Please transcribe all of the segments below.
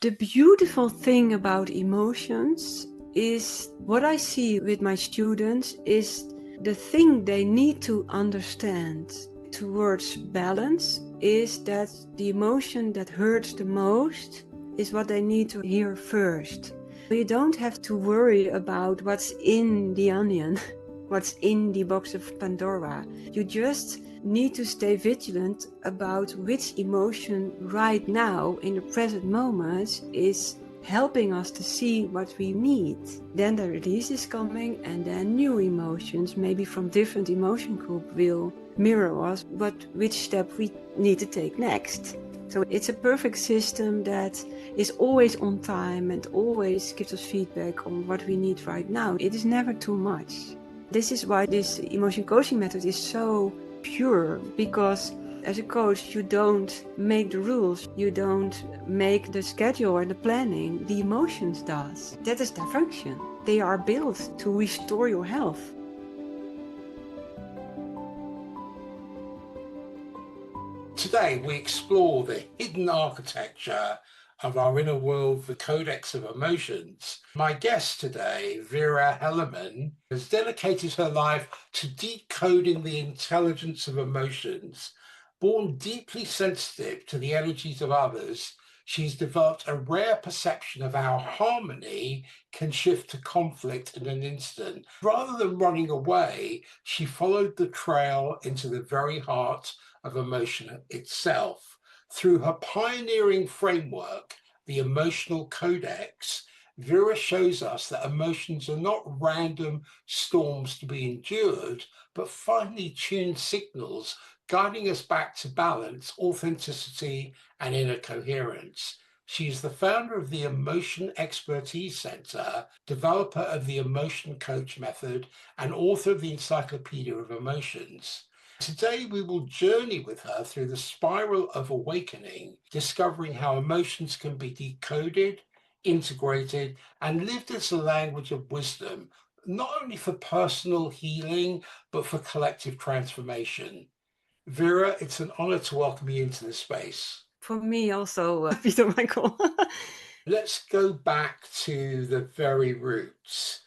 The beautiful thing about emotions is what I see with my students is the thing they need to understand towards balance is that the emotion that hurts the most is what they need to hear first. You don't have to worry about what's in the onion, what's in the box of Pandora. You just need to stay vigilant about which emotion right now in the present moment is helping us to see what we need. Then the release is coming and then new emotions, maybe from different emotion group, will mirror us but which step we need to take next. So it's a perfect system that is always on time and always gives us feedback on what we need right now. It is never too much. This is why this emotion coaching method is so pure, because as a coach you don't make the rules, you don't make the schedule or the planning, the emotions does. That is their function. They are built to restore your health. Today we explore the hidden architecture of our inner world, the Codex of Emotions. My guest today, Vera Helleman, has dedicated her life to decoding the intelligence of emotions. Born deeply sensitive to the energies of others, she's developed a rare perception of how harmony can shift to conflict in an instant. Rather than running away, she followed the trail into the very heart of emotion itself. Through her pioneering framework, the Emotional Codex, Vera shows us that emotions are not random storms to be endured, but finely tuned signals guiding us back to balance, authenticity, and inner coherence. She is the founder of the Emotion Expertise Center, developer of the Emotion Coach Method, and author of the Encyclopedia of Emotions. Today, we will journey with her through the spiral of awakening, discovering how emotions can be decoded, integrated, and lived as a language of wisdom, not only for personal healing, but for collective transformation. Vera, it's an honor to welcome you into this space. For me also, Peter Michael. Let's go back to the very roots.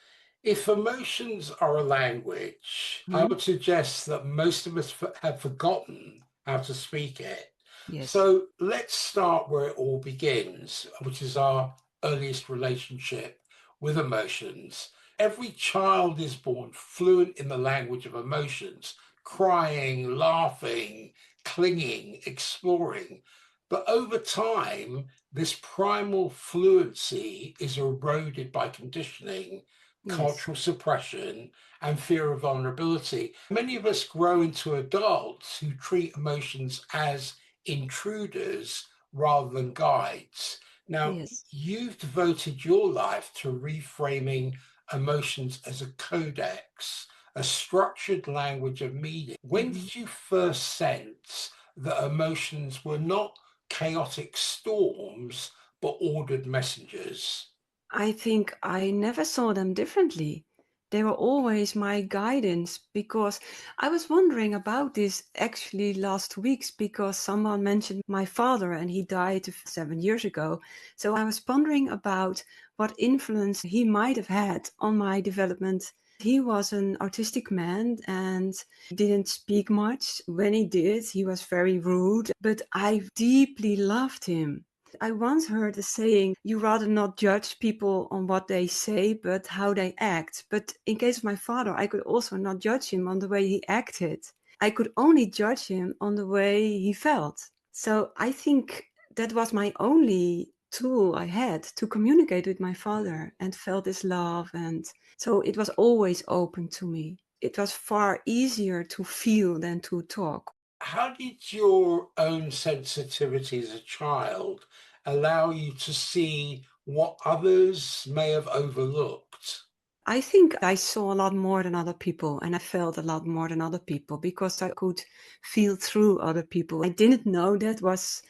If emotions are a language, I would suggest that most of us have forgotten how to speak it. Yes. So let's start where it all begins, which is our earliest relationship with emotions. Every child is born fluent in the language of emotions, crying, laughing, clinging, exploring. But over time, this primal fluency is eroded by conditioning, Yes. cultural suppression, and fear of vulnerability. Many of us grow into adults who treat emotions as intruders rather than guides. Now, Yes. you've devoted your life to reframing emotions as a codex, a structured language of meaning. When did you first sense that emotions were not chaotic storms, but ordered messengers? I think I never saw them differently. They were always my guidance, because I was wondering about this actually last weeks, because someone mentioned my father and he died 7 years ago. So I was pondering about what influence he might have had on my development. He was an autistic man and didn't speak much. When he did, he was very rude, but I deeply loved him. I once heard a saying, you rather not judge people on what they say, but how they act. But in case of my father, I could also not judge him on the way he acted. I could only judge him on the way he felt. So I think that was my only tool I had to communicate with my father and felt his love. And so it was always open to me. It was far easier to feel than to talk. How did your own sensitivity as a child allow you to see what others may have overlooked? I think I saw a lot more than other people and I felt a lot more than other people because I could feel through other people. I didn't know that was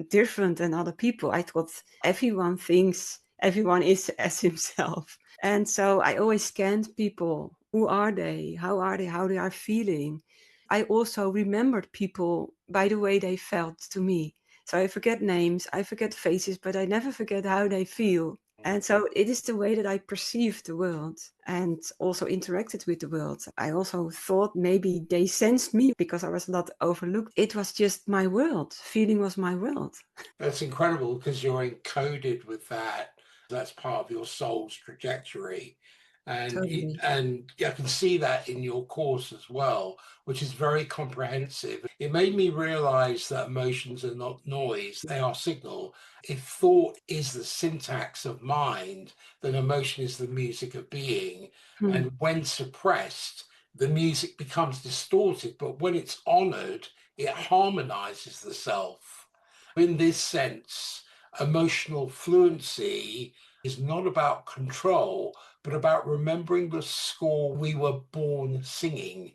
different than other people. I thought everyone thinks everyone is as himself. And so I always scanned people. Who are they? How are they? How they are feeling? I also remembered people by the way they felt to me. So I forget names, I forget faces, but I never forget how they feel. And so it is the way that I perceive the world and also interacted with the world. I also thought maybe they sensed me because I was not overlooked. It was just my world. Feeling was my world. That's incredible because you're encoded with that. That's part of your soul's trajectory. Totally. And I can see that in your course as well, which is very comprehensive. It made me realize that emotions are not noise, they are signal. If thought is the syntax of mind, then emotion is the music of being. Hmm. And when suppressed, the music becomes distorted, but when it's honored, it harmonizes the self. In this sense, emotional fluency is not about control, but about remembering the score we were born singing.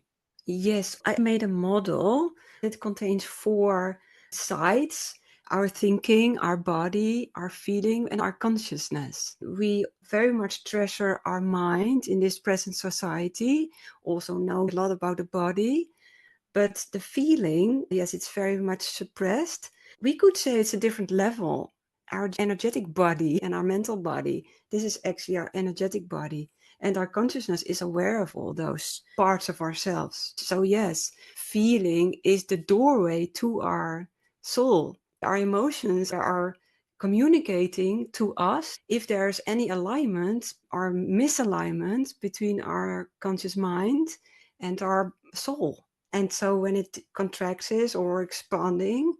Yes, I made a model that contains 4 sides: our thinking, our body, our feeling, and our consciousness. We very much treasure our mind in this present society, also know a lot about the body. But the feeling, yes, it's very much suppressed. We could say it's a different level. Our energetic body and our mental body, this is actually our energetic body. And our consciousness is aware of all those parts of ourselves. So, yes, feeling is the doorway to our soul. Our emotions are communicating to us if there's any alignment or misalignment between our conscious mind and our soul. And so when it contracts or expanding,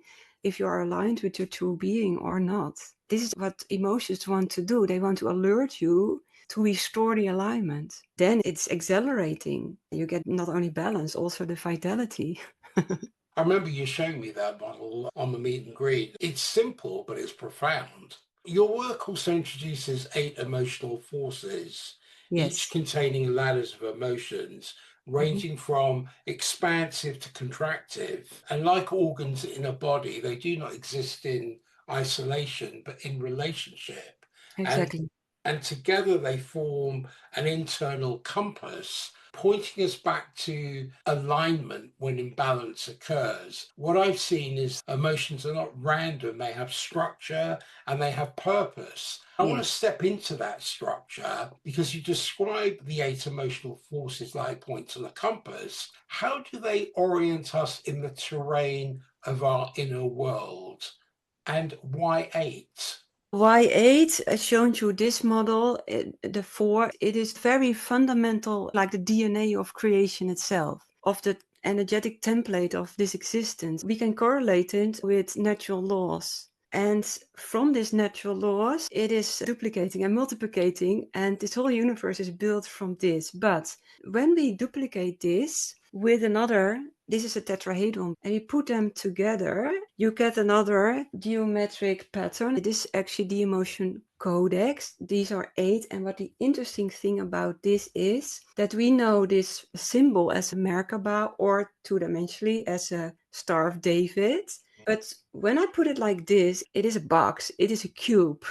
if you are aligned with your true being or not, this is what emotions want to do. They want to alert you to restore the alignment. Then it's accelerating. You get not only balance, also the vitality. I remember you showing me that model on the meet and greet. It's simple, but it's profound. Your work also introduces 8 emotional forces, each Yes. containing ladders of emotions, Mhm. ranging from expansive to contractive. And like organs in a body, they do not exist in isolation, but in relationship. And Exactly. and together they form an internal compass pointing us back to alignment when imbalance occurs. What I've seen is emotions are not random, they have structure and they have purpose. I want to Yes. step into that structure because you describe the 8 emotional forces like points on the compass. How do they orient us in the terrain of our inner world? And why 8? Y8, as shown through this model, the 4, it is very fundamental, like the DNA of creation itself, of the energetic template of this existence. We can correlate it with natural laws. And from these natural laws, it is duplicating and multiplicating, and this whole universe is built from this. But when we duplicate this with another, this is a tetrahedron, and you put them together, you get another geometric pattern. It is actually the Emotion Codex. These are 8, and what the interesting thing about this is that we know this symbol as a Merkaba or two-dimensionally as a Star of David. But when I put it like this, it is a box, it is a cube.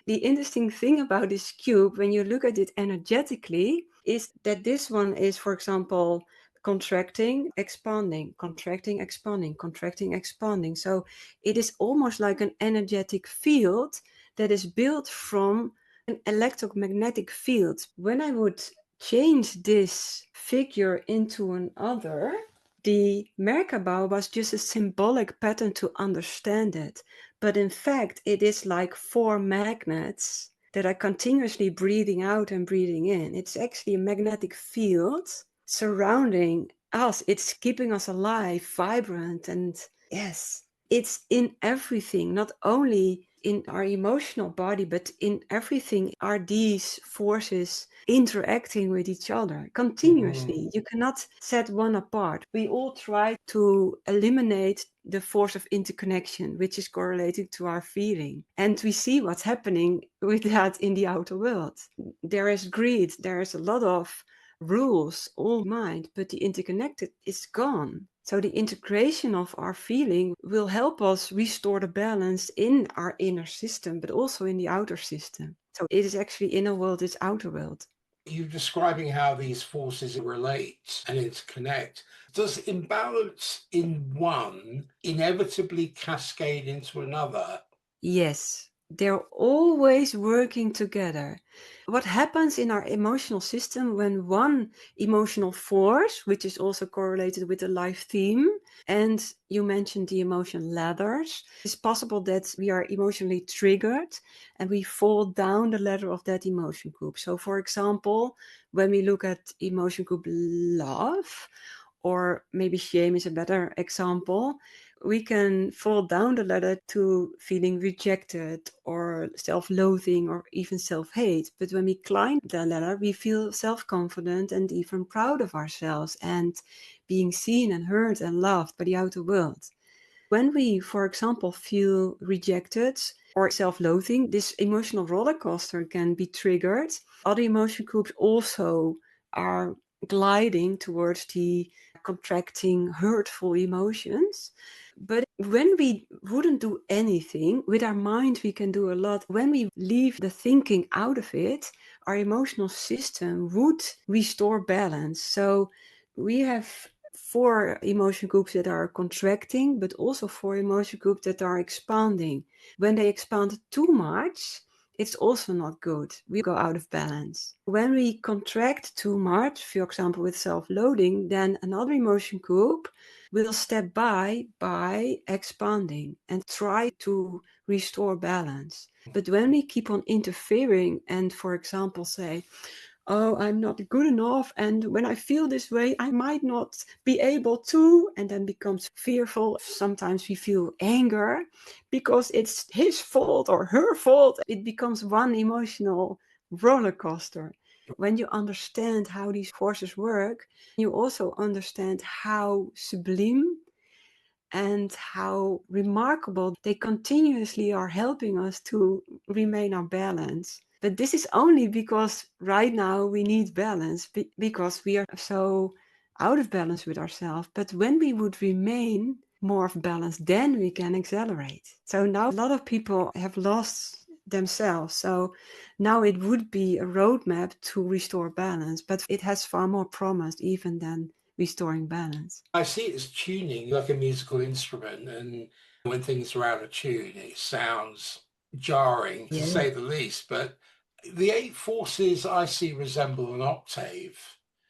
The interesting thing about this cube, when you look at it energetically, is that this one is, for example, contracting, expanding, contracting, expanding, contracting, expanding. So it is almost like an energetic field that is built from an electromagnetic field. When I would change this figure into another, the Merkaba was just a symbolic pattern to understand it. But in fact, it is like 4 magnets that are continuously breathing out and breathing in. It's actually a magnetic field surrounding us. It's keeping us alive, vibrant, and yes, it's in everything, not only in our emotional body, but in everything are these forces interacting with each other Mhm. continuously. You cannot set one apart. We all try to eliminate the force of interconnection, which is correlated to our feeling. And we see what's happening with that in the outer world. There is greed, there is a lot of rules, all mind, but the interconnected is gone. So the integration of our feeling will help us restore the balance in our inner system, but also in the outer system. So it is actually inner world, it's outer world. You're describing how these forces relate and interconnect. Does imbalance in one inevitably cascade into another? Yes, they're always working together. What happens in our emotional system when one emotional force, which is also correlated with the life theme, and you mentioned the emotion ladders, it's possible that we are emotionally triggered and we fall down the ladder of that emotion group. So, for example, when we look at emotion group love, or maybe shame is a better example, we can fall down the ladder to feeling rejected or self-loathing or even self-hate. But when we climb the ladder, we feel self-confident and even proud of ourselves and being seen and heard and loved by the outer world. When we, for example, feel rejected or self-loathing, this emotional roller coaster can be triggered. Other emotion groups also are gliding towards the contracting, hurtful emotions. But when we wouldn't do anything, with our mind we can do a lot. When we leave the thinking out of it, our emotional system would restore balance. So we have 4 emotion groups that are contracting, but also 4 emotion groups that are expanding. When they expand too much, it's also not good. We go out of balance. When we contract too much, for example, with self-loathing, then another emotion group will step by expanding and try to restore balance. But when we keep on interfering and, for example, say, oh, I'm not good enough, and when I feel this way, I might not be able to, and then becomes fearful. Sometimes we feel anger because it's his fault or her fault. It becomes one emotional roller coaster. When you understand how these forces work, you also understand how sublime and how remarkable they continuously are helping us to remain our balance. But this is only because right now we need balance because we are so out of balance with ourselves. But when we would remain more of balance, then we can accelerate. So now a lot of people have lost themselves. So now it would be a roadmap to restore balance, but it has far more promise even than restoring balance. I see it as tuning like a musical instrument, and when things are out of tune, it sounds jarring to Yeah. say the least. But the 8 forces I see resemble an octave.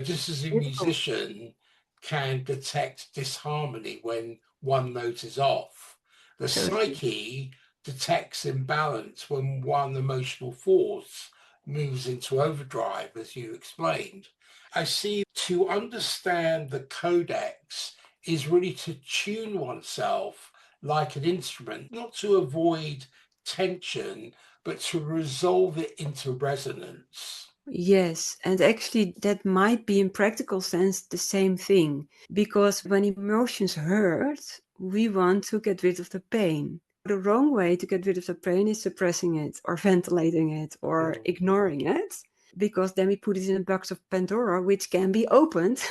Just as a Beautiful. musician can detect disharmony when one note is off, the So true. psyche detects imbalance when one emotional force moves into overdrive, as you explained. I see to understand the codex is really to tune oneself like an instrument, not to avoid tension, but to resolve it into resonance. Yes, and actually that might be in practical sense the same thing, because when emotions hurt, we want to get rid of the pain. The wrong way to get rid of the pain is suppressing it or ventilating it or ignoring it, because then we put it in a box of Pandora, which can be opened.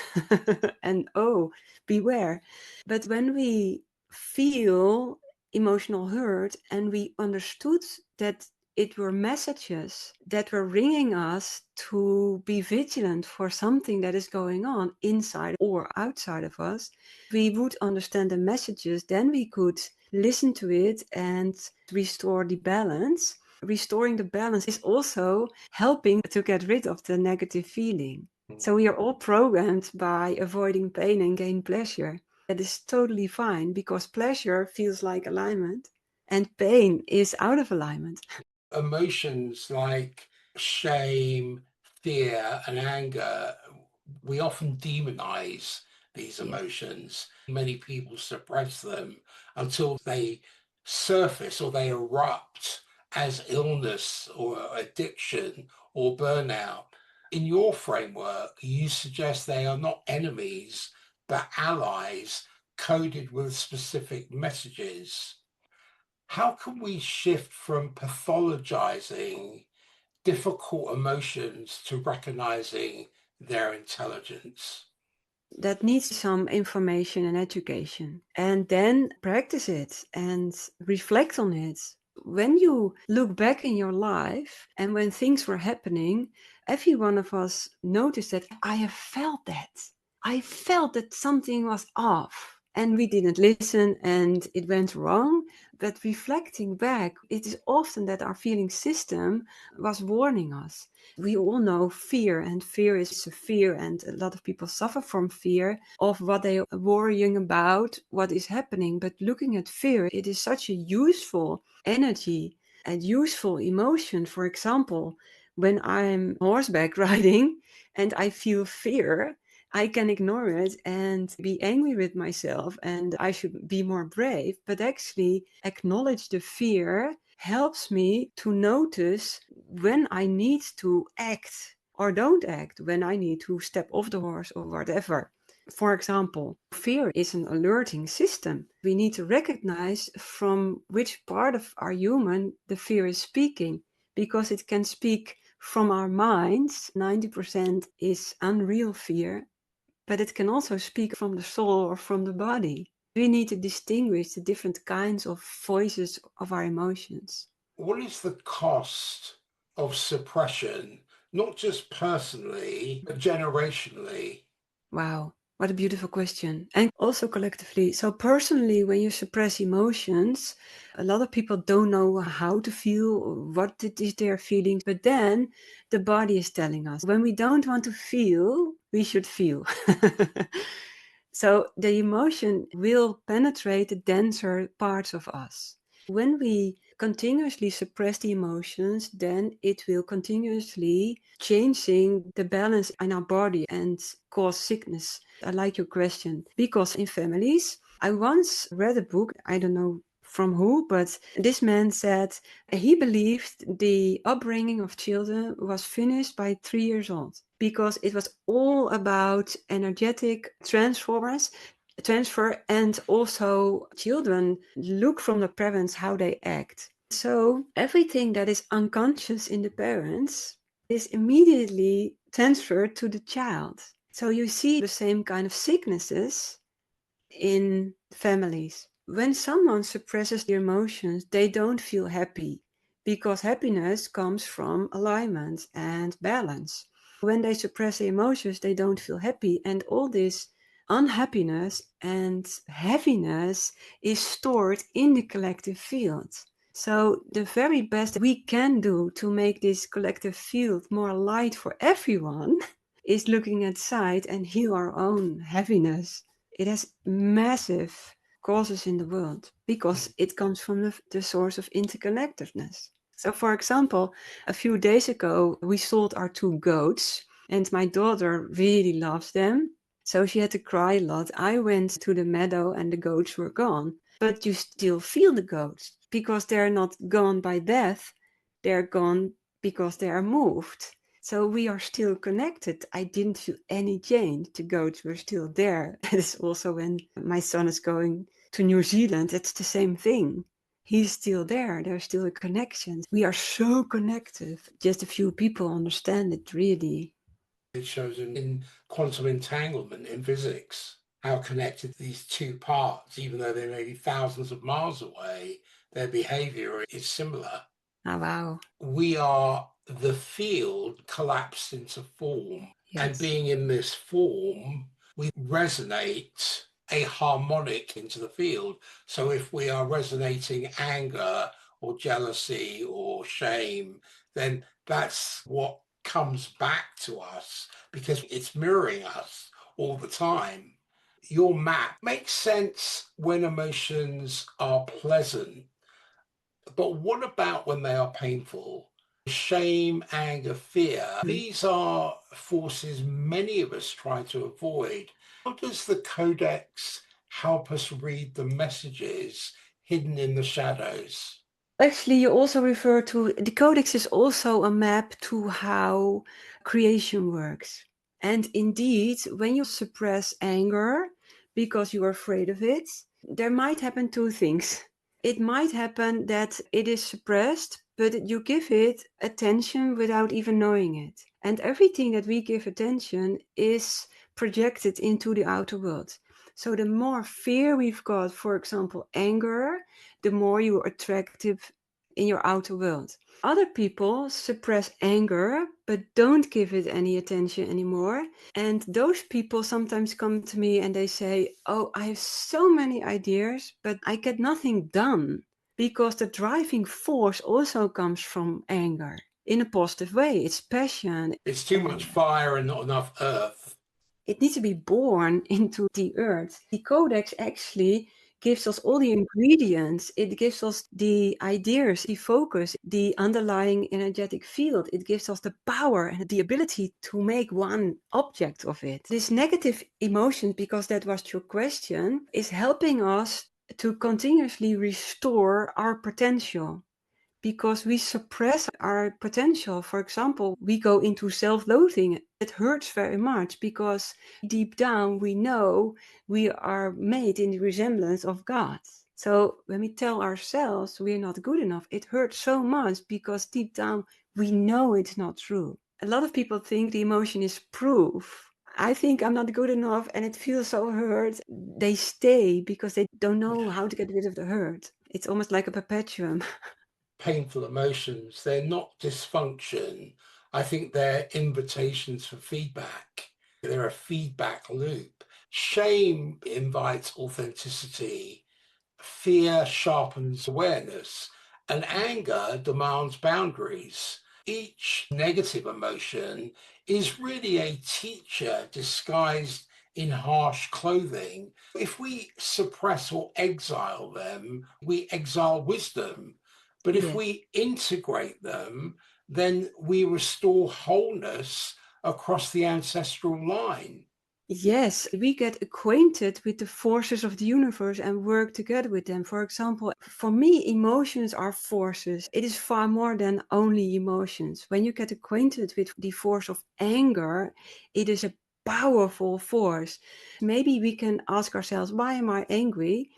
And oh, beware. But when we feel emotional hurt and we understood that it were messages that were ringing us to be vigilant for something that is going on inside or outside of us, we would understand the messages, then we could listen to it and restore the balance. Restoring the balance is also helping to get rid of the negative feeling. So we are all programmed by avoiding pain and gain pleasure. That is totally fine because pleasure feels like alignment and pain is out of alignment. Emotions like shame, fear, and anger, we often demonize these Yes. emotions. Many people suppress them until they surface or they erupt as illness or addiction or burnout. In your framework, you suggest they are not enemies, but allies coded with specific messages. How can we shift from pathologizing difficult emotions to recognizing their intelligence? That needs some information and education. And then practice it and reflect on it. When you look back in your life and when things were happening, every one of us noticed that I have felt that. I felt that something was off and we didn't listen and it went wrong. But reflecting back, it is often that our feeling system was warning us. We all know fear, and fear is a fear, and a lot of people suffer from fear of what they are worrying about, what is happening. But looking at fear, it is such a useful energy and useful emotion. For example, when I'm horseback riding and I feel fear, I can ignore it and be angry with myself and I should be more brave. But actually, acknowledge the fear helps me to notice when I need to act or don't act, when I need to step off the horse or whatever. For example, fear is an alerting system. We need to recognize from which part of our human the fear is speaking, because it can speak from our minds. 90% is unreal fear, but it can also speak from the soul or from the body. We need to distinguish the different kinds of voices of our emotions. What is the cost of suppression, not just personally, but generationally? Wow, what a beautiful question. And also collectively. So, personally, when you suppress emotions, a lot of people don't know how to feel, what it is they're feeling. But then the body is telling us when we don't want to feel, we should feel. So, the emotion will penetrate the denser parts of us. When we continuously suppress the emotions, then it will continuously changing the balance in our body and cause sickness. I like your question because in families, I once read a book, I don't know from who, but this man said he believed the upbringing of children was finished by 3 years old because it was all about energetic transfer, and also children look from the parents how they act. So everything that is unconscious in the parents is immediately transferred to the child. So you see the same kind of sicknesses in families. When someone suppresses their emotions, they don't feel happy because happiness comes from alignment and balance. When they suppress their emotions, they don't feel happy, and all this unhappiness and heaviness is stored in the collective field. So, the very best we can do to make this collective field more light for everyone is looking inside and heal our own heaviness. It has massive causes in the world because it comes from the source of interconnectedness. So, for example, a few days ago, we sold our 2 goats, and my daughter really loves them. So she had to cry a lot. I went to the meadow and the goats were gone. But you still feel the goats because they're not gone by death, they're gone because they are moved. So we are still connected. I didn't feel any change. The goats were still there. It's also when my son is going to New Zealand, it's the same thing. He's still there. There's still a connection. We are so connected. Just a few people understand it really. It shows in quantum entanglement in physics how connected these two parts, even though they may be thousands of miles away, their behavior is similar. Oh, wow. We are the field collapsed into form. And Yes. being in this form, we resonate a harmonic into the field. So if we are resonating anger or jealousy or shame, then that's what comes back to us because it's mirroring us all the time. Your map makes sense when emotions are pleasant, but what about when they are painful? Shame, anger, fear, these are forces many of us try to avoid. How does the Codex help us read the messages hidden in the shadows? Actually, you also refer to the codex is also a map to how creation works. And indeed, when you suppress anger because you are afraid of it, there might happen 2 things. It might happen that it is suppressed, but you give it attention without even knowing it. And everything that we give attention is projected into the outer world. So the more fear we've got, for example, anger, the more you attractive in your outer world. Other people suppress anger, but don't give it any attention anymore. And those people sometimes come to me and they say, oh, I have so many ideas, but I get nothing done. Because the driving force also comes from anger in a positive way. It's passion. It's too much fire and not enough earth. It needs to be born into the earth. The codex actually gives us all the ingredients. It gives us the ideas, the focus, the underlying energetic field. It gives us the power and the ability to make one object of it. This negative emotion, because that was your question, is helping us to continuously restore our potential. Because we suppress our potential. For example, we go into self-loathing. It hurts very much because deep down we know we are made in the resemblance of God. So when we tell ourselves we're not good enough, it hurts so much because deep down we know it's not true. A lot of people think the emotion is proof. I think I'm not good enough and it feels so hurt. They stay because they don't know how to get rid of the hurt. It's almost like a perpetuum. Painful emotions, they're not dysfunction. I think they're invitations for feedback. They're a feedback loop. Shame invites authenticity. Fear sharpens awareness, and anger demands boundaries. Each negative emotion is really a teacher disguised in harsh clothing. If we suppress or exile them, we exile wisdom. But if Yes. we integrate them, then we restore wholeness across the ancestral line. Yes, we get acquainted with the forces of the universe and work together with them. For example, for me, emotions are forces. It is far more than only emotions. When you get acquainted with the force of anger, it is a powerful force. Maybe we can ask ourselves, why am I angry?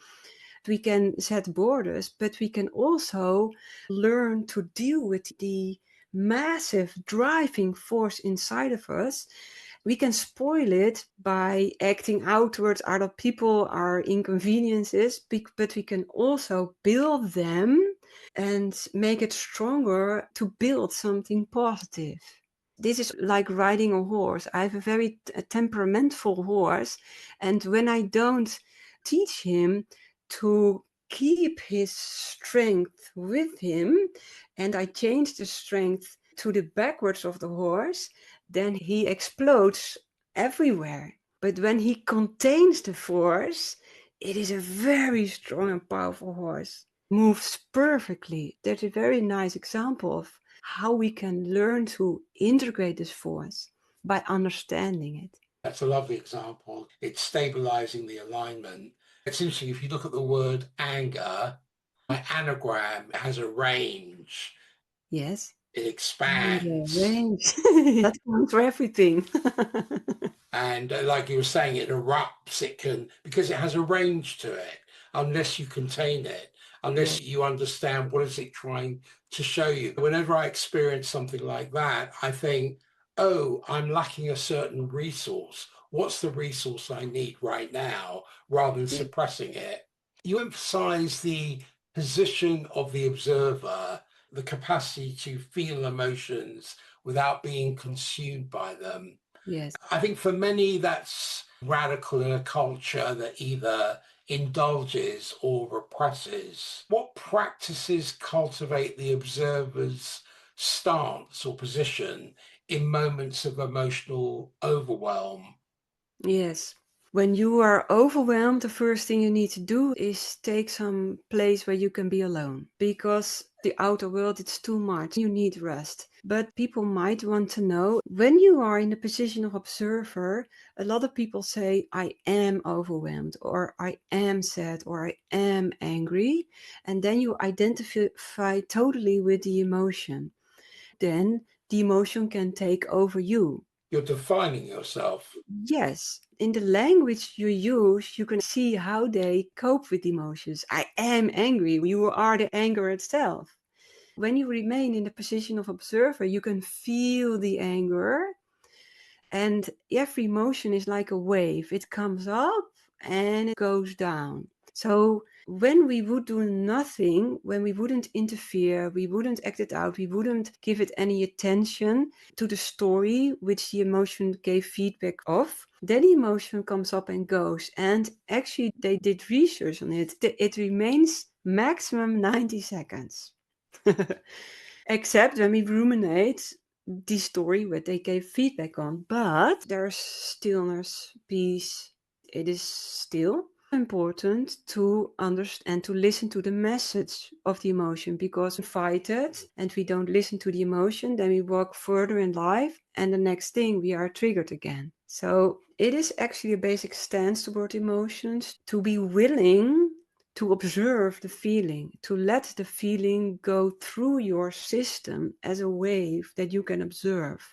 We can set borders, but we can also learn to deal with the massive driving force inside of us. We can spoil it by acting out towards other people, our inconveniences, but we can also build them and make it stronger to build something positive. This is like riding a horse. I have a very temperamental horse, and when I don't teach him to keep his strength with him, and I change the strength to the backwards of the horse, then he explodes everywhere. But when he contains the force, it is a very strong and powerful horse. Moves perfectly. That's a very nice example of how we can learn to integrate this force by understanding it. That's a lovely example. It's stabilizing the alignment. It's interesting, if you look at the word anger, my anagram has a range. Yes. It Anger, expands. range. That counts for everything. And like you were saying, it erupts. It can, because it has a range to it, unless you contain it, Yes. unless you understand what is it trying to show you. Whenever I experience something like that, I think, oh, I'm lacking a certain resource. What's the resource I need right now, rather than Yes. suppressing it? You emphasize the position of the observer, the capacity to feel emotions without being consumed by them. Yes. I think for many, that's radical in a culture that either indulges or represses. What practices cultivate the observer's stance or position in moments of emotional overwhelm? Yes. When you are overwhelmed, the first thing you need to do is take some place where you can be alone because the outer world, it's too much. You need rest. But people might want to know when you are in the position of observer, a lot of people say, I am overwhelmed, or I am sad, or I am angry. And then you identify totally with the emotion. Then the emotion can take over you. You're defining yourself. Yes, in the language you use, you can see how they cope with emotions. I am angry. You are the anger itself. When you remain in the position of observer, you can feel the anger, and every emotion is like a wave. It comes up and it goes down. So when we would do nothing, when we wouldn't interfere, we wouldn't act it out, we wouldn't give it any attention to the story which the emotion gave feedback of, then the emotion comes up and goes. And actually, they did research on it. It remains maximum 90 seconds. Except when we ruminate the story what they gave feedback on. But there's stillness, peace. It is still important to understand and to listen to the message of the emotion, because we fight it and we don't listen to the emotion, then we walk further in life and the next thing we are triggered again. So it is actually a basic stance toward emotions, to be willing to observe the feeling, to let the feeling go through your system as a wave that you can observe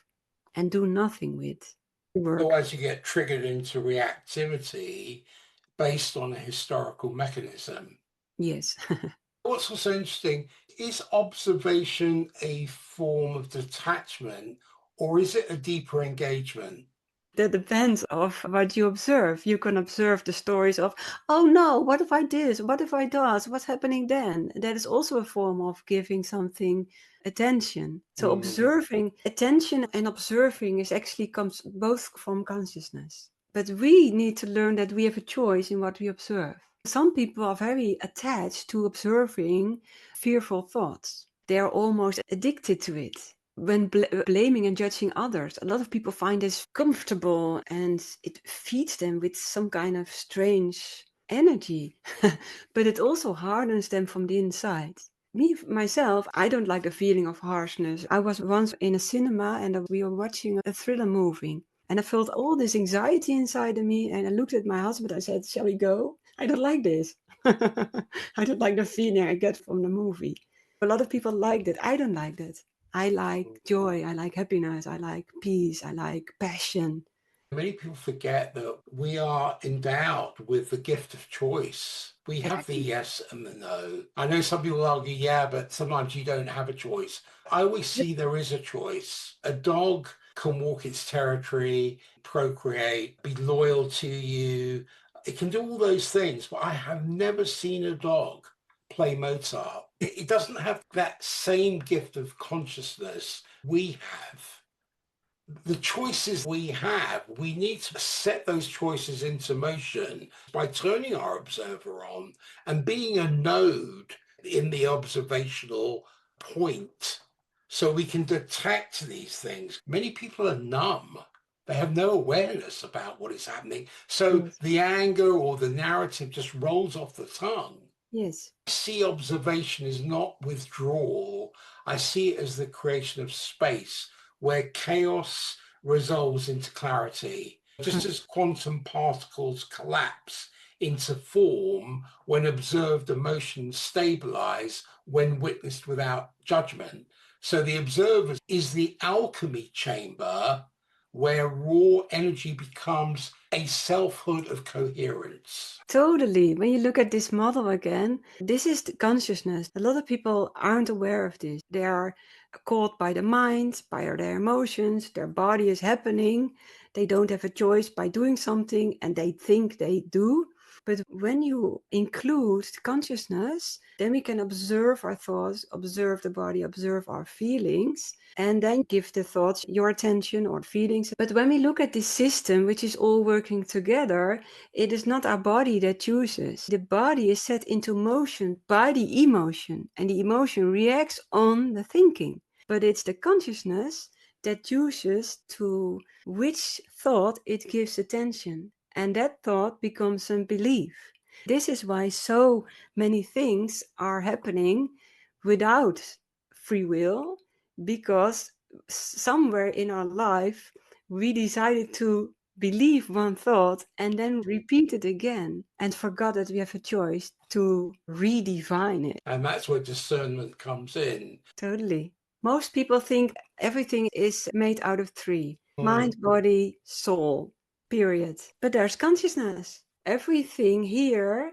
and do nothing with. Otherwise, you get triggered into reactivity based on a historical mechanism. Yes. What's also interesting, is observation a form of detachment or is it a deeper engagement? That depends of what you observe. You can observe the stories of, oh no, what if I this? What if I does? What's happening then? That is also a form of giving something attention. So observing, attention and observing is actually comes both from consciousness. But we need to learn that we have a choice in what we observe. Some people are very attached to observing fearful thoughts. They are almost addicted to it. When blaming and judging others, a lot of people find this comfortable and it feeds them with some kind of strange energy, but it also hardens them from the inside. Me, myself, I don't like the feeling of harshness. I was once in a cinema and we were watching a thriller movie. And I felt all this anxiety inside of me. And I looked at my husband. I said, shall we go? I don't like this. I don't like the feeling I get from the movie. A lot of people like that. I don't like that. I like joy. I like happiness. I like peace. I like passion. Many people forget that we are endowed with the gift of choice. We have the Exactly. yes and the no. I know some people argue, yeah, but sometimes you don't have a choice. I always Yep. see there is a choice. A dog can walk its territory, procreate, be loyal to you. It can do all those things, but I have never seen a dog play Mozart. It doesn't have that same gift of consciousness we have. The choices we have, we need to set those choices into motion by turning our observer on and being a node in the observational point so we can detect these things. Many people are numb. They have no awareness about what is happening. So Yes. the anger or the narrative just rolls off the tongue. Yes. I see observation is not withdrawal. I see it as the creation of space where chaos resolves into clarity, just as quantum particles collapse into form when observed emotions stabilize when witnessed without judgment. So the observer is the alchemy chamber where raw energy becomes a selfhood of coherence. Totally. When you look at this model again, this is the consciousness. A lot of people aren't aware of this. They are caught by the mind, by their emotions, their body is happening. They don't have a choice by doing something and they think they do. But when you include consciousness, then we can observe our thoughts, observe the body, observe our feelings, and then give the thoughts your attention or feelings. But when we look at this system, which is all working together, it is not our body that chooses. The body is set into motion by the emotion, and the emotion reacts on the thinking. But it's the consciousness that chooses to which thought it gives attention, and that thought becomes a belief. This is why so many things are happening without free will, because somewhere in our life we decided to believe one thought and then repeat it again and forgot that we have a choice to redefine it. And that's where discernment comes in. Totally. Most people think everything is made out of three: mind, body, soul, period. But there's consciousness. Everything here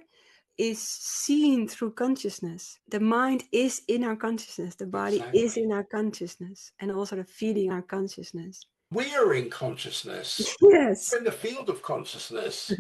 is seen through consciousness. The mind is in our consciousness, the body is Exactly. in our consciousness, and also the feeling our consciousness. We are in consciousness. Yes. We're in the field of consciousness.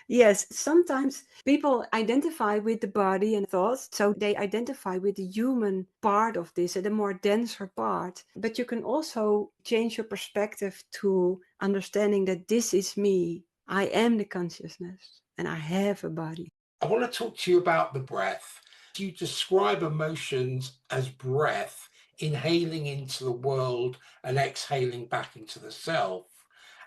Yes, sometimes people identify with the body and thoughts, so they identify with the human part of this, the more denser part. But you can also change your perspective to understanding that this is me. I am the consciousness and I have a body. I want to talk to you about the breath. You describe emotions as breath, inhaling into the world and exhaling back into the self.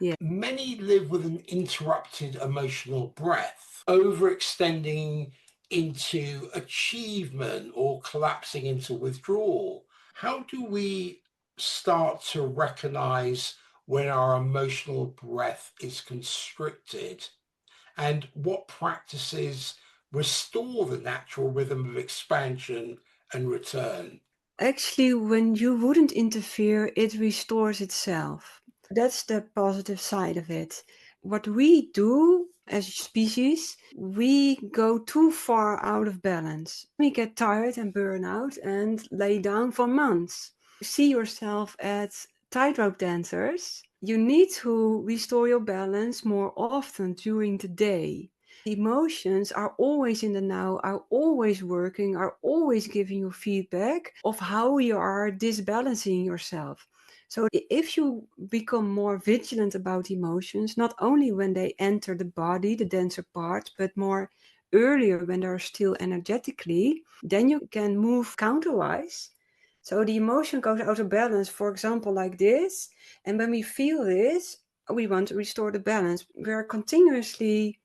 Yeah. Many live with an interrupted emotional breath, overextending into achievement or collapsing into withdrawal. How do we start to recognize when our emotional breath is constricted? And what practices restore the natural rhythm of expansion and return? Actually, when you wouldn't interfere, it restores itself. That's the positive side of it. What we do as a species, we go too far out of balance. We get tired and burn out and lay down for months. See yourself as tightrope dancers. You need to restore your balance more often during the day. Emotions are always in the now, are always working, are always giving you feedback of how you are disbalancing yourself. So if you become more vigilant about emotions, not only when they enter the body, the denser part, but more earlier when they're still energetically, then you can move counterwise. So the emotion goes out of balance, for example, like this. And when we feel this, we want to restore the balance. We're continuously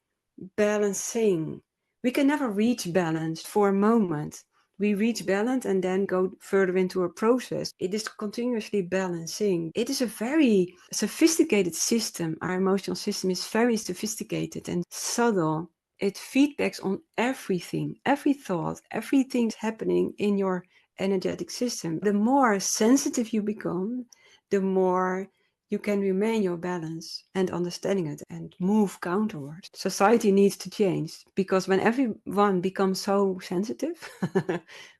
balancing. We can never reach balance for a moment. We reach balance and then go further into a process. It is continuously balancing. It is a very sophisticated system. Our emotional system is very sophisticated and subtle. It feedbacks on everything, every thought, everything's happening in your energetic system. The more sensitive you become, the more you can remain your balance and understanding it and move counterward. Society needs to change because when everyone becomes so sensitive,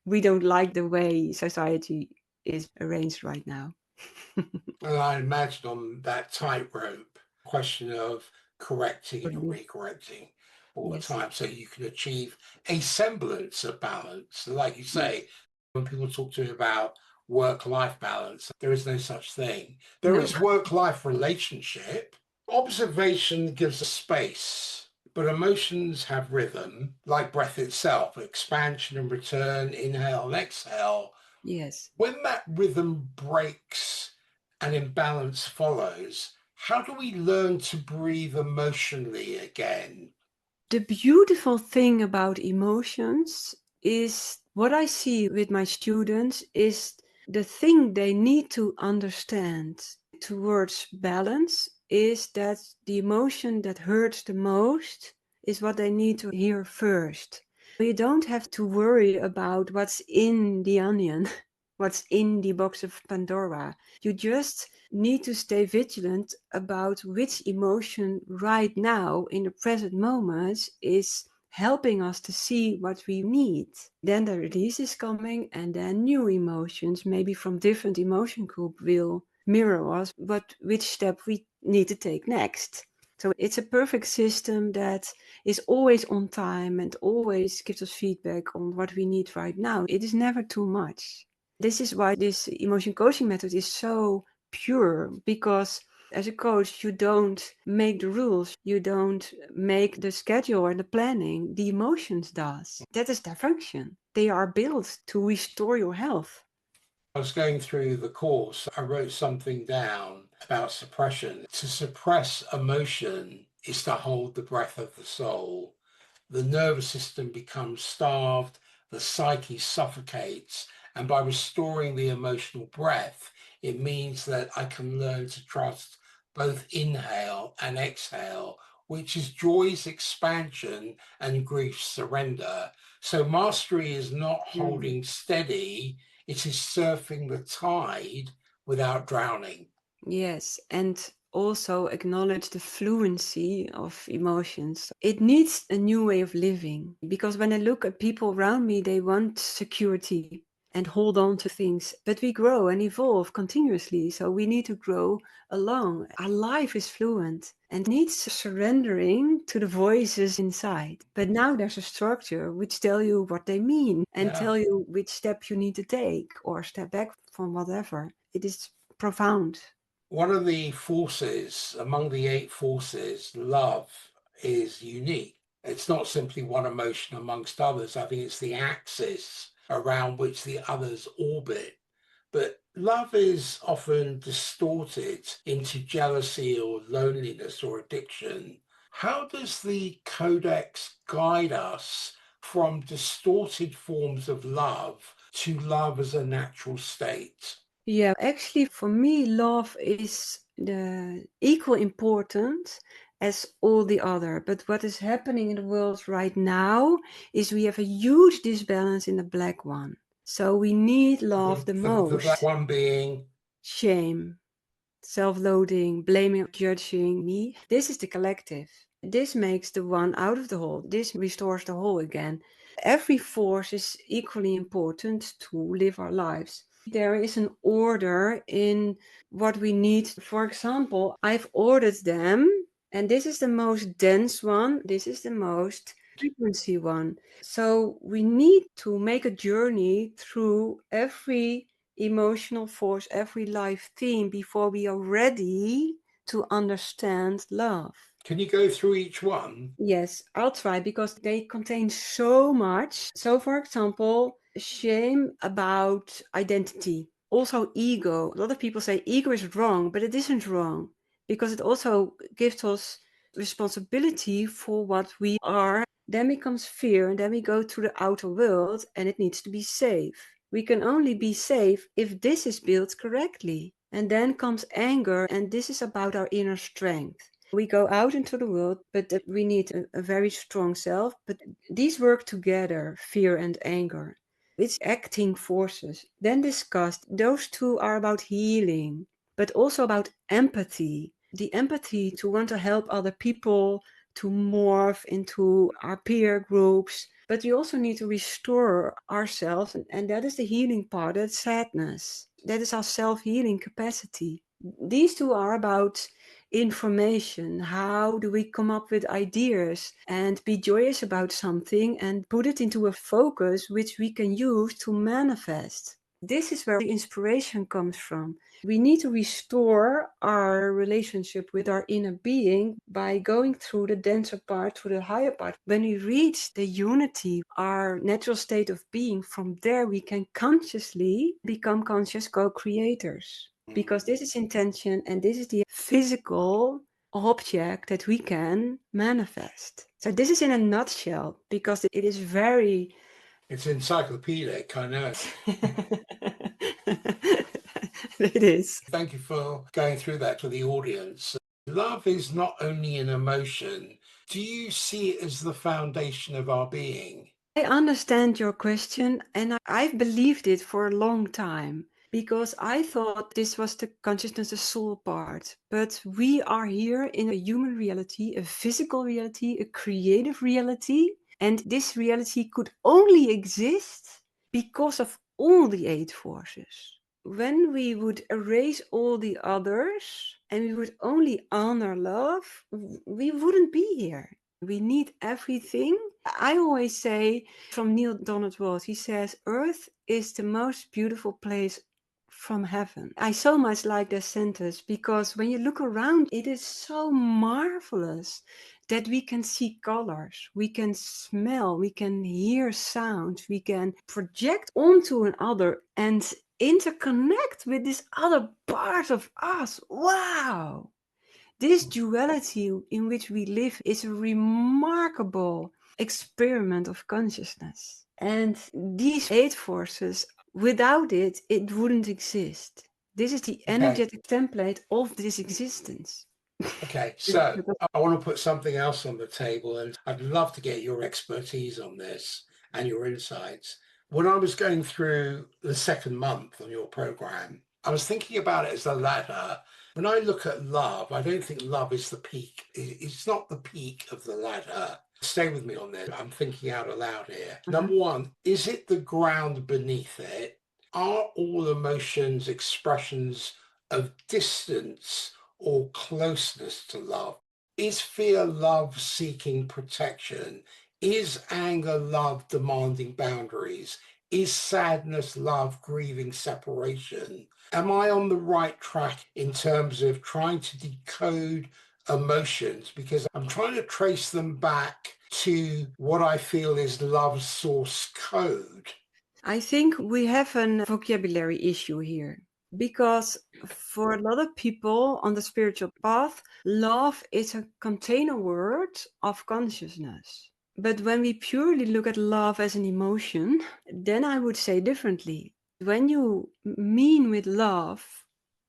we don't like the way society is arranged right now. And I imagine on that tightrope, question of correcting and recorrecting all the Yes. time so you can achieve a semblance of balance. Like you say, when people talk to me about work-life balance, there is no such thing. There No. is work-life relationship. Observation gives a space, but emotions have rhythm, like breath itself, expansion and return, inhale and exhale. Yes. When that rhythm breaks and imbalance follows, how do we learn to breathe emotionally again? The beautiful thing about emotions is what I see with my students is the thing they need to understand towards balance is that the emotion that hurts the most is what they need to hear first. You don't have to worry about what's in the onion, what's in the box of Pandora. You just need to stay vigilant about which emotion right now in the present moment is helping us to see what we need. Then the release is coming and then new emotions, maybe from different emotion group, will mirror us which step we need to take next. So it's a perfect system that is always on time and always gives us feedback on what we need right now. It is never too much. This is why this emotion coaching method is so pure, because as a coach, you don't make the rules, you don't make the schedule and the planning, the emotions does. That is their function. They are built to restore your health. I was going through the course, I wrote something down about suppression. To suppress emotion is to hold the breath of the soul. The nervous system becomes starved, the psyche suffocates, and by restoring the emotional breath, it means that I can learn to trust both inhale and exhale, which is joy's expansion and grief's surrender. So mastery is not Mm. holding steady, it is surfing the tide without drowning. Yes, and also acknowledge the fluency of emotions. It needs a new way of living because when I look at people around me, they want security and hold on to things. But we grow and evolve continuously, so we need to grow along. Our life is fluent and needs surrendering to the voices inside. But now there's a structure which tell you what they mean and tell you which step you need to take or step back from whatever. It is profound. One of the forces, among the 8 forces, love is unique. It's not simply one emotion amongst others. I think it's the axis around which the others orbit. But love is often distorted into jealousy or loneliness or addiction. How does the Codex guide us from distorted forms of love to love as a natural state? Yeah, actually, for me, love is the equal important as all the other. But what is happening in the world right now is we have a huge disbalance in the black one. So we need love the The black most. one being Shame, self-loathing, blaming, judging me. This is the collective. This makes the one out of the whole. This restores the whole again. Every force is equally important to live our lives. There is an order in what we need. For example, I've ordered them, and this is the most dense one. This is the most frequency one. So we need to make a journey through every emotional force, every life theme before we are ready to understand love. Can you go through each one? Yes, I'll try because they contain so much. So, for example, shame about identity, also ego. A lot of people say ego is wrong, but it isn't wrong because it also gives us responsibility for what we are. Then becomes fear, and then we go to the outer world and it needs to be safe. We can only be safe if this is built correctly. And then comes anger, and this is about our inner strength. We go out into the world, but we need a very strong self. But these work together, fear and anger. It's acting forces. Then discussed, those two are about healing, but also about empathy. The empathy to want to help other people, to morph into our peer groups. But we also need to restore ourselves, and that is the healing part, that's sadness. That is our self-healing capacity. These two are about information. How do we come up with ideas and be joyous about something and put it into a focus which we can use to manifest? This is where the inspiration comes from. We need to restore our relationship with our inner being by going through the denser part to the higher part. When we reach the unity, our natural state of being, from there we can consciously become conscious co-creators. Because this is intention and this is the physical object that we can manifest. So this is in a nutshell, because it is very... It's encyclopedic, I know. It is. Thank you for going through that for the audience. Love is not only an emotion. Do you see it as the foundation of our being? I understand your question, and I've believed it for a long time because I thought this was the consciousness, the soul part. But we are here in a human reality, a physical reality, a creative reality, and this reality could only exist because of all the 8 forces. When we would erase all the others and we would only honor love, we wouldn't be here. We need everything. I always say, from Neil Donald Walsh, he says, Earth is the most beautiful place from heaven. I so much like that sentence because when you look around, it is so marvelous that we can see colors, we can smell, we can hear sounds, we can project onto another and interconnect with this other part of us. Wow! This duality in which we live is a remarkable experiment of consciousness. And these 8 forces, without it, it wouldn't exist. This is the energetic template of this existence. Okay, so I want to put something else on the table, and I'd love to get your expertise on this and your insights. When I was going through the second month on your program, I was thinking about it as a ladder. When I look at love, I don't think love is the peak. It's not the peak of the ladder. Stay with me on this. I'm thinking out aloud here. Number one, is it the ground beneath it? Are all emotions expressions of distance or closeness to love? Is fear love seeking protection? Is anger love demanding boundaries? Is sadness love grieving separation? Am I on the right track in terms of trying to decode emotions? Because I'm trying to trace them back to what I feel is love's source code. I think we have a vocabulary issue here because for a lot of people on the spiritual path, love is a container word of consciousness. But when we purely look at love as an emotion, then I would say differently. When you mean with love,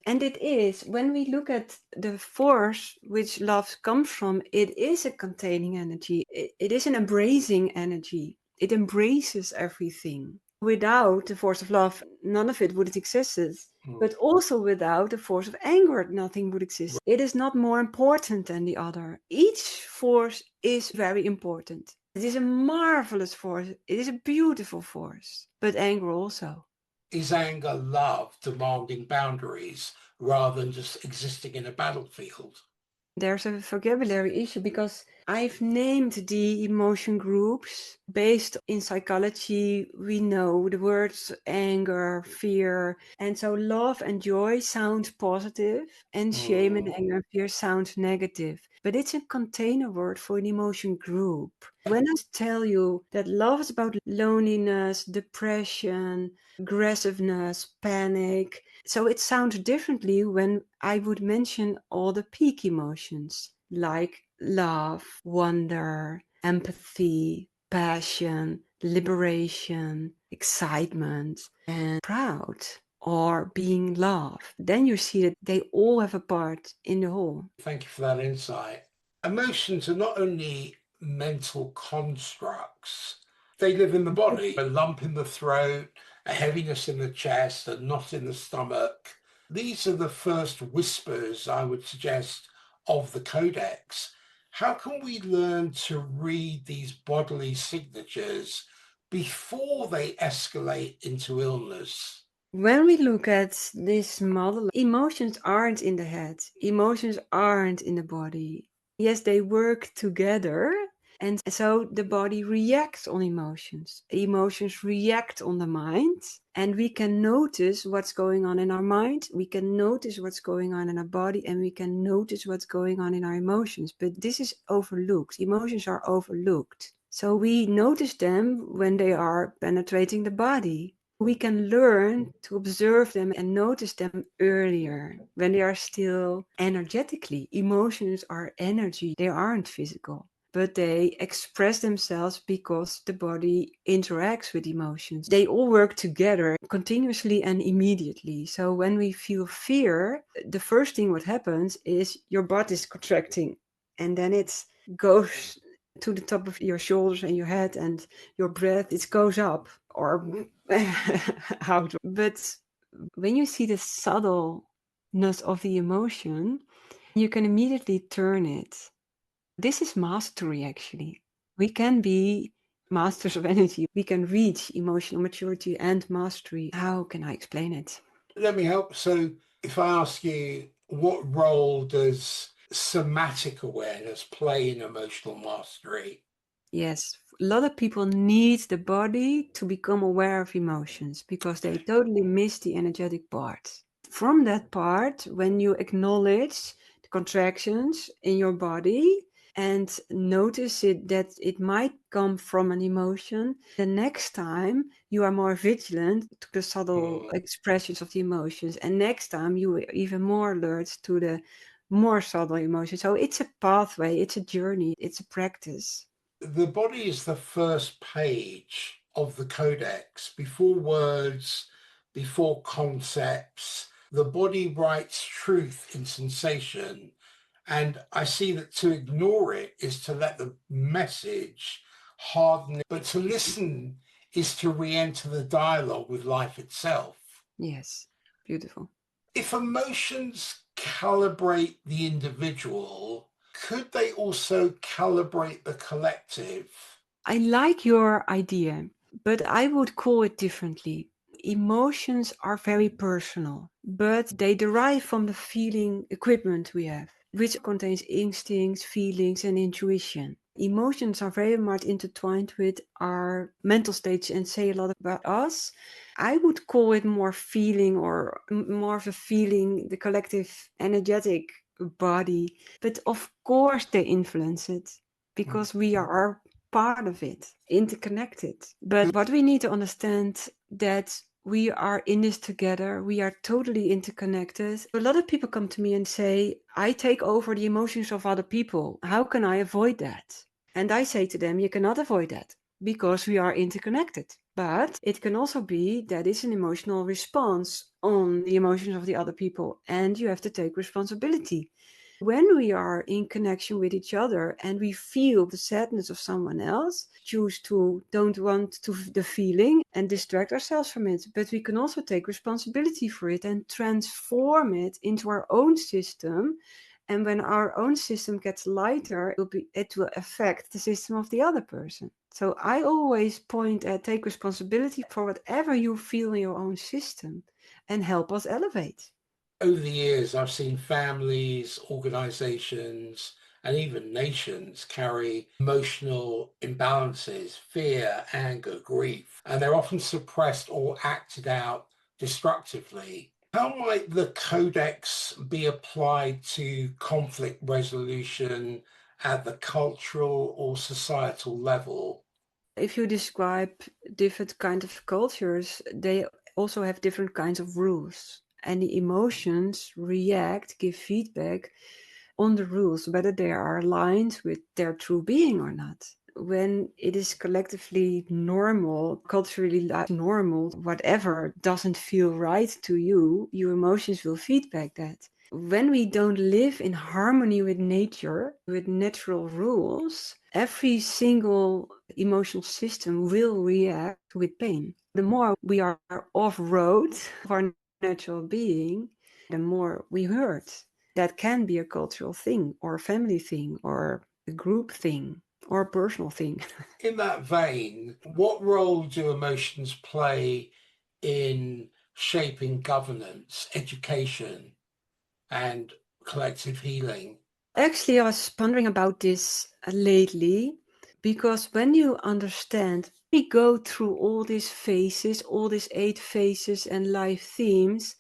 and it is, when we look at the force which love comes from, it is a containing energy. It is an embracing energy. It embraces everything. Without the force of love, none of it would have existed. But also without the force of anger, nothing would exist. It is not more important than the other. Each force is very important. It is a marvelous force. It is a beautiful force. But anger also. Is anger love demanding boundaries rather than just existing in a battlefield? There's a vocabulary issue because I've named the emotion groups based in psychology. We know the words anger, fear, and so love and joy sound positive, and shame and anger and fear sound negative. But it's a container word for an emotion group. When I tell you that love is about loneliness, depression, aggressiveness, panic, so it sounds differently when I would mention all the peak emotions like love, wonder, empathy, passion, liberation, excitement, and proud or being loved. Then you see that they all have a part in the whole. Thank you for that insight. Emotions are not only mental constructs, they live in the body. A lump in the throat, a heaviness in the chest, a knot in the stomach. These are the first whispers, I would suggest, of the Codex. How can we learn to read these bodily signatures before they escalate into illness? When we look at this model, emotions aren't in the head, emotions aren't in the body. Yes, they work together. And so the body reacts on emotions. Emotions react on the mind. And we can notice what's going on in our mind. We can notice what's going on in our body. And we can notice what's going on in our emotions. But this is overlooked. Emotions are overlooked. So we notice them when they are penetrating the body. We can learn to observe them and notice them earlier when they are still energetically. Emotions are energy, they aren't physical, but they express themselves because the body interacts with emotions. They all work together continuously and immediately. So when we feel fear, the first thing what happens is your body is contracting, and then it goes to the top of your shoulders and your head, and your breath, it goes up or out. But when you see the subtleness of the emotion, you can immediately turn it. This is mastery, actually. We can be masters of energy. We can reach emotional maturity and mastery. How can I explain it? Let me help. So, if I ask you, what role does somatic awareness play in emotional mastery? Yes, a lot of people need the body to become aware of emotions because they totally miss the energetic part. From that part, when you acknowledge the contractions in your body and notice it that it might come from an emotion, the next time you are more vigilant to the subtle expressions of the emotions, and next time you are even more alert to the more subtle emotions. So it's a pathway, it's a journey, it's a practice. The body is the first page of the Codex. Before words, before concepts, the body writes truth in sensation. And I see that to ignore it is to let the message harden, but to listen is to re-enter the dialogue with life itself. Yes, beautiful. If emotions calibrate the individual, could they also calibrate the collective? I like your idea, but I would call it differently. emotions are very personal, but they derive from the feeling equipment we have, which contains instincts, feelings, and intuition. Emotions are very much intertwined with our mental states and say a lot about us. I would call it more feeling, or more of a feeling, the collective energetic body. But of course they influence it because we are part of it, interconnected. But what we need to understand that we are in this together. We are totally interconnected. A lot of people come to me and say, I take over the emotions of other people. How can I avoid that? And I say to them, you cannot avoid that because we are interconnected. But it can also be that it's an emotional response on the emotions of the other people, and you have to take responsibility. When we are in connection with each other and we feel the sadness of someone else, choose to don't want to the feeling and distract ourselves from it. But we can also take responsibility for it and transform it into our own system. And when our own system gets lighter, it will affect the system of the other person. So I always point at take responsibility for whatever you feel in your own system and help us elevate. Over the years, I've seen families, organizations, and even nations carry emotional imbalances, fear, anger, grief, and they're often suppressed or acted out destructively. How might the Codex be applied to conflict resolution at the cultural or societal level? If you describe different kinds of cultures, they also have different kinds of rules. And the emotions react, give feedback on the rules, whether they are aligned with their true being or not. When it is collectively normal, culturally normal, whatever doesn't feel right to you, your emotions will feedback that. When we don't live in harmony with nature, with natural rules, every single emotional system will react with pain. The more we are off road of our natural being, the more we hurt. That can be a cultural thing, or a family thing, or a group thing, or a personal thing. In that vein, what role do emotions play in shaping governance, education, and collective healing? Actually, I was pondering about this lately because when you understand, we go through all these phases, all these 8 phases and life themes.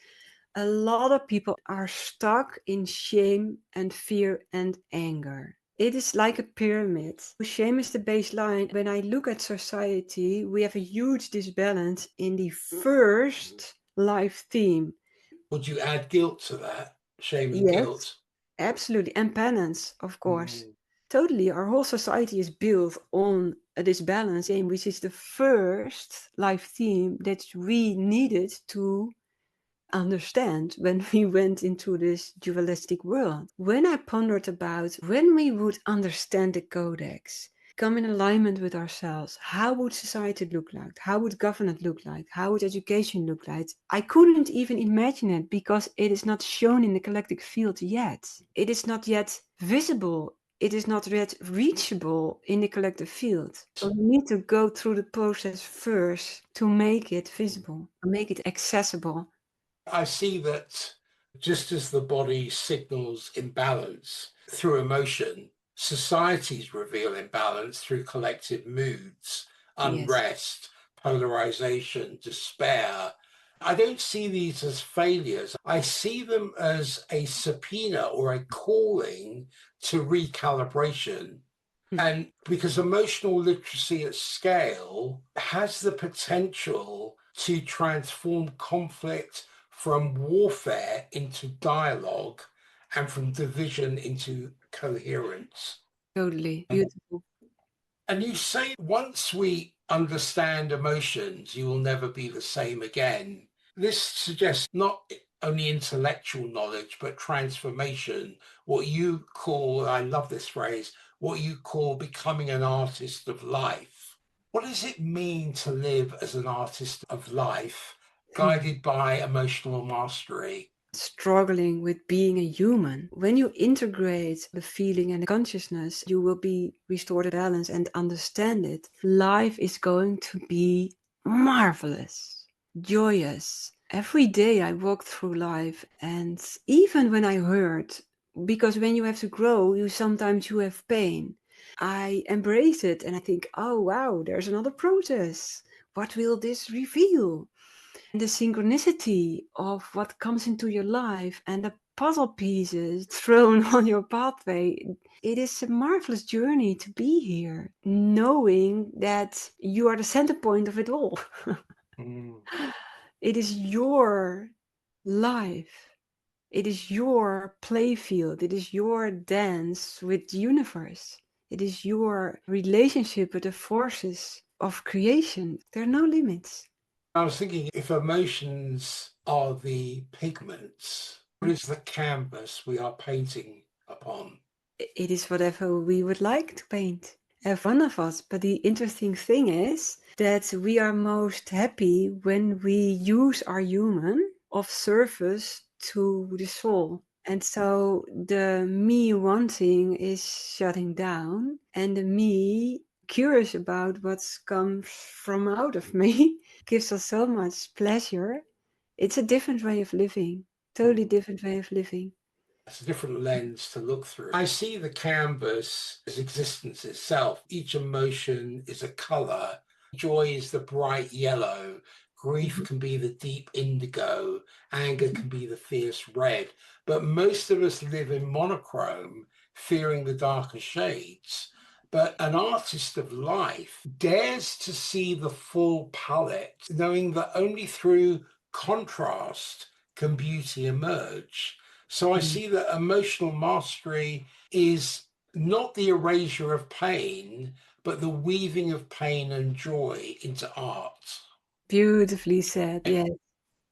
A lot of people are stuck in shame and fear and anger. It is like a pyramid. Shame is the baseline. When I look at society, we have a huge disbalance in the first life theme. Would you add guilt to that? Shame and Yes, guilt? absolutely. And penance, of course. Mm. Totally. Our whole society is built on this balance, which is the first life theme that we needed to understand when we went into this dualistic world. When I pondered about when we would understand the Codex, come in alignment with ourselves, how would society look like? How would government look like? How would education look like? I couldn't even imagine it because it is not shown in the galactic field yet. It is not yet visible. It is not yet reachable in the collective field. So we need to go through the process first to make it visible, to make it accessible. I see that just as the body signals imbalance through emotion, societies reveal imbalance through collective moods, Yes, unrest, polarization, despair. I don't see these as failures. I see them as a subpoena or a calling to recalibration. And because emotional literacy at scale has the potential to transform conflict from warfare into dialogue and from division into coherence. totally beautiful. And you say once we understand emotions, you will never be the same again. This suggests not only intellectual knowledge, but transformation, what you call, I love this phrase, what you call becoming an artist of life. What does it mean to live as an artist of life, guided by emotional mastery? Struggling with being a human. When you integrate the feeling and the consciousness, you will be restored to balance and understand it. Life is going to be marvelous. joyous. Every day I walk through life, and even when I hurt, because when you have to grow, you have pain. I embrace it and I think, oh wow, there's another process. What will this reveal? The synchronicity of what comes into your life and the puzzle pieces thrown on your pathway. It is a marvelous journey to be here, knowing that you are the center point of it all. Mm. It is your life. It is your playfield. It is your dance with the universe. It is your relationship with the forces of creation. There are no limits. I was thinking, if emotions are the pigments, what is the canvas we are painting upon? It is whatever we would like to paint. Every one of us. But the interesting thing is that we are most happy when we use our human of service to the soul. And so the me wanting is shutting down, and the me curious about what's comes from out of me gives us so much pleasure. It's a different way of living, totally different way of living. It's a different lens to look through. I see the canvas as existence itself. Each emotion is a color. Joy is the bright yellow. Grief Mhm. can be the deep indigo. Anger can be the fierce red. But most of us live in monochrome, fearing the darker shades. But an artist of life dares to see the full palette, knowing that only through contrast can beauty emerge. So I Mm. see that emotional mastery is not the erasure of pain, but the weaving of pain and joy into art. Beautifully said. Yes,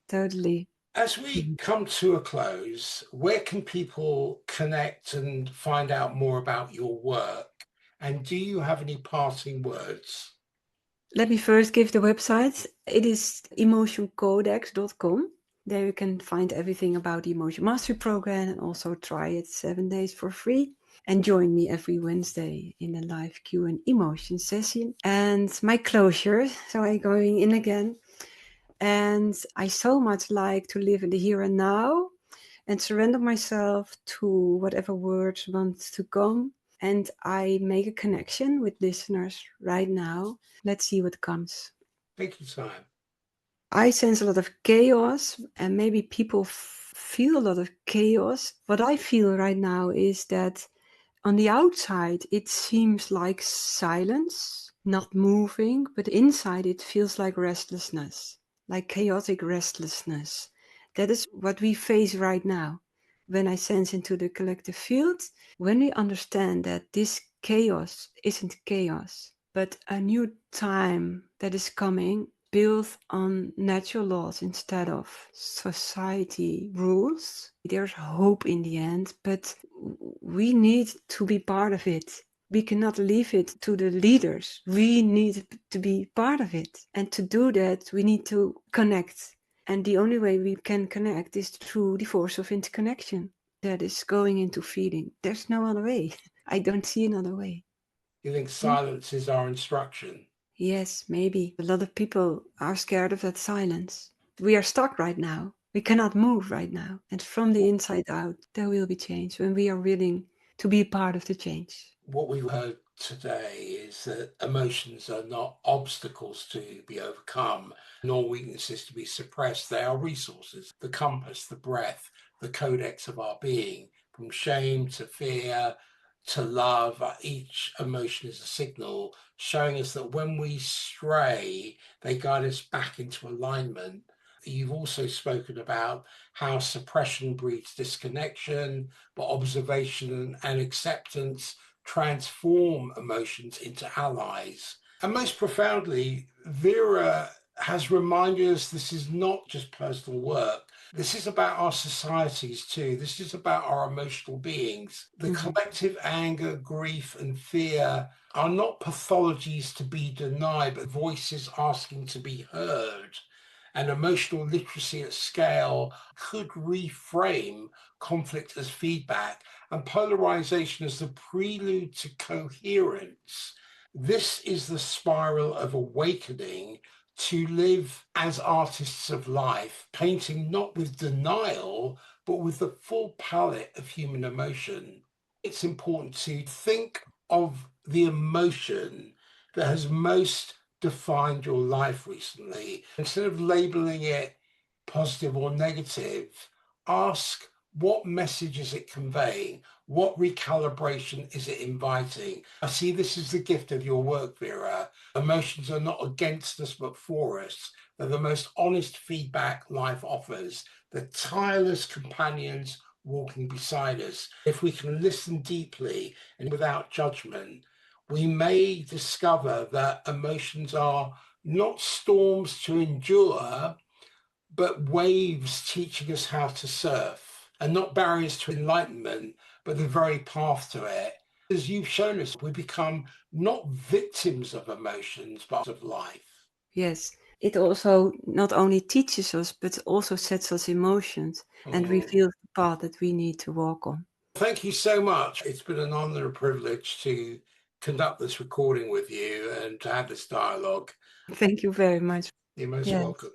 totally. As we Mhm. come to a close, where can people connect and find out more about your work? And do you have any parting words? Let me first give the website. It is emotioncodex.com. There you can find everything about the Emotion Mastery Program and also try it 7 days for free. And join me every Wednesday in a live Q and emotion session. And my closure, so I'm going in again. And I so much like to live in the here and now and surrender myself to whatever words want to come. And I make a connection with listeners right now. Let's see what comes. Take your time. I sense a lot of chaos, and maybe people feel a lot of chaos. What I feel right now is that on the outside, it seems like silence, not moving, but inside it feels like restlessness, like chaotic restlessness. That is what we face right now. When I sense into the collective field, when we understand that this chaos isn't chaos, but a new time that is coming built on natural laws instead of society rules. There's hope in the end, but we need to be part of it. We cannot leave it to the leaders. We need to be part of it. And to do that, we need to connect. And the only way we can connect is through the force of interconnection that is going into feeling. There's no other way. I don't see another way. You think Hmm? silence is our instruction? Yes, maybe. A lot of people are scared of that silence. We are stuck right now. We cannot move right now. And from the inside out, there will be change when we are willing to be part of the change. What we've heard today is that emotions are not obstacles to be overcome, nor weaknesses to be suppressed. They are resources, the compass, the breath, the codex of our being, from shame to fear to love. Each emotion is a signal showing us that when we stray, they guide us back into alignment. You've also spoken about how suppression breeds disconnection, but observation and acceptance transform emotions into allies. And most profoundly, Vera has reminded us this is not just personal work. This is about our societies too. This is about our emotional beings. The Mhm. collective anger, grief, and fear are not pathologies to be denied, but voices asking to be heard. And emotional literacy at scale could reframe conflict as feedback and polarization as the prelude to coherence. This is the spiral of awakening to live as artists of life, painting not with denial, but with the full palette of human emotion. It's important to think of the emotion that has most defined your life recently. Instead of labeling it positive or negative, ask, what message is it conveying? What recalibration is it inviting? I see this as the gift of your work, Vera. Emotions are not against us, but for us. They're the most honest feedback life offers, the tireless companions walking beside us. If we can listen deeply and without judgment, we may discover that emotions are not storms to endure, but waves teaching us how to surf, and not barriers to enlightenment, but the very path to it. As you've shown us, we become not victims of emotions, but of life. Yes, it also not only teaches us, but also sets us emotions and reveals the path that we need to walk on. Thank you so much. It's been an honor and privilege to conduct this recording with you and to have this dialogue. Thank you very much. You're most Yeah. welcome.